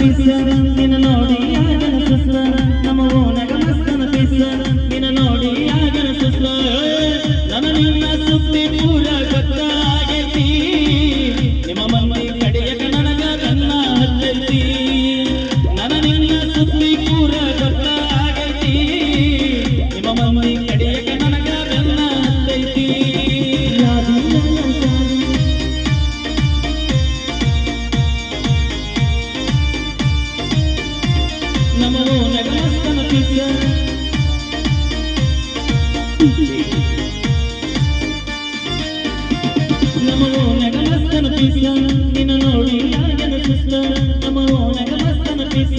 piece ನಿನ್ನ ನೋಡಿ ಆಗನ ಸುಸ್ತ ನಮ್ಮ ಓನಗ ಮಸ್ತನ ಪೀಸ ನಿನ್ನ ನೋಡಿ ಆಗನ ಸುಸ್ತ ನನ್ನ ನಿನ್ನ ಸುತ್ತಿ ಪೂರ ಗೊತ್ತಾಗೈತಿ ನಿಮ್ಮ ಮಮ್ಮಿ ಕಡೆಯಕ ನನಗ ಕನ್ನ ಹತ್ತೈತಿ ನನ್ನ ನಿನ್ನ ಸುತ್ತಿ ಪೂರ ಗೊತ್ತಾಗೈತಿ ನಿಮ್ಮ ಮಮ್ಮಿ ಕಡೆಯಕ ನನಗ ಕನ್ನ ಹತ್ತೈತಿ ನಮೋ ನಗಮಸ್ತನ ಪಿಸ ನಮೋ ನಗಮಸ್ತನ ಪಿಸ ನಿನ್ನ ನೋಡಿ ಆಗನ ಸುಸ್ತ ನಮೋ ನಗಮಸ್ತನ ಪಿಸ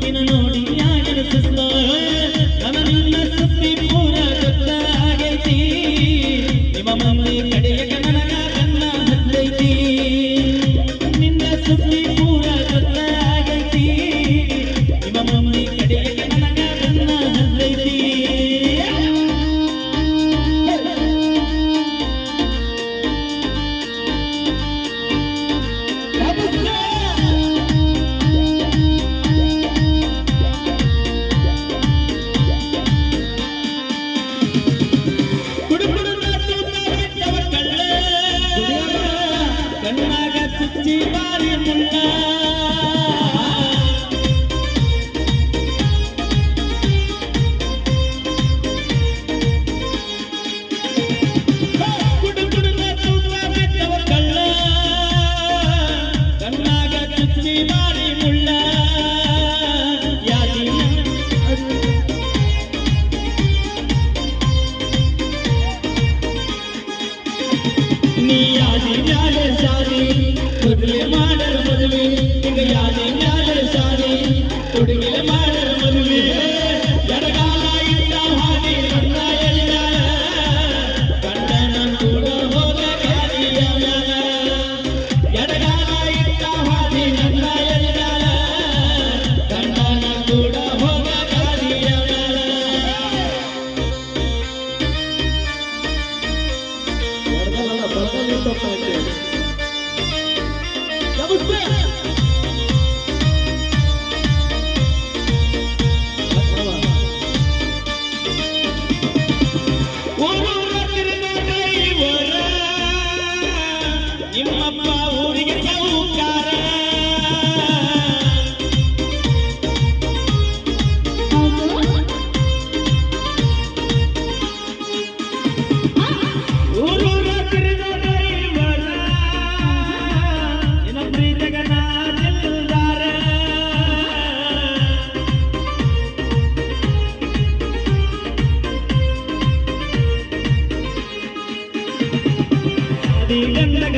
ನಿನ್ನ ನೋಡಿ ಆಗನ ಸುಸ್ತ ನನ್ನ ನಿನ್ನ ಸುತ್ತಿ ಪೂರ ಗೊತ್ತಾಗೈತಿ ನಿಮ್ಮ ಮಮ್ಮಿ ಕಡೆಯಕ ನನಗ ಕನ್ನ ಹತ್ತೈತಿ ನಿನ್ನ ಸುತ್ತಿ ಪೂರ ಗೊತ್ತಾಗೈತಿ ನಿಮ್ಮ ಮಮ್ಮಿ ಕಡೆಯಕ ನನಗ ಕನ್ನ ಹತ್ತೈತಿ ಕಣ್ಣಾಗ ಚುಚ್ಚಿ ಬಾರಿ ಮುಳ್ಳ ಕುಡುಕುಡುನ ತೂತ ಬಿದ್ದವ ಕಳ್ಳ ಕಣ್ಣಾಗ ಚುಚ್ಚಿ ಬಾರಿ ಮುಳ್ಳ ಯಾದಿ ನೀ ಯಾದಿ ಮ್ಯಾಲೆ ಸಾರಿ ಹುಡುಗಿಲೆ ಮಾಡರ ಮದುವೆ ಈಗ ಯಾದಿ ಮ್ಯಾಲೆ ಸಾರಿ ಹುಡುಗಿಲೆ ಮಾಡರ ಮದುವೆ ಎಡಗಾಲ ಇಟ್ಟ ಹಾದಿ ನನ್ನ ಎಳಿದಾಳ ಗಂಡನ ಕೂಡ ಹೋಗ ಗಾಡಿಯ ಮ್ಯಾಲ ಎಡಗಾಲ ಇಟ್ಟ ಹಾದಿ ನನ್ನ ಎಳಿದಾಳ ಗಂಡನ ಕೂಡ ಹೋಗ ಗಾಡಿಯ ಮ್ಯಾಲ ನಿಮ್ಮಪ್ಪ ಊರಿಗೆ ಸೌಕಾರ ಊರೂರ ತಿರುಗ ಡ್ರೈವರ ನಿನ್ನ ಪ್ರೀತಿಗ ನಾ ದಿಲ್ದಾರ ಗಂಡಗ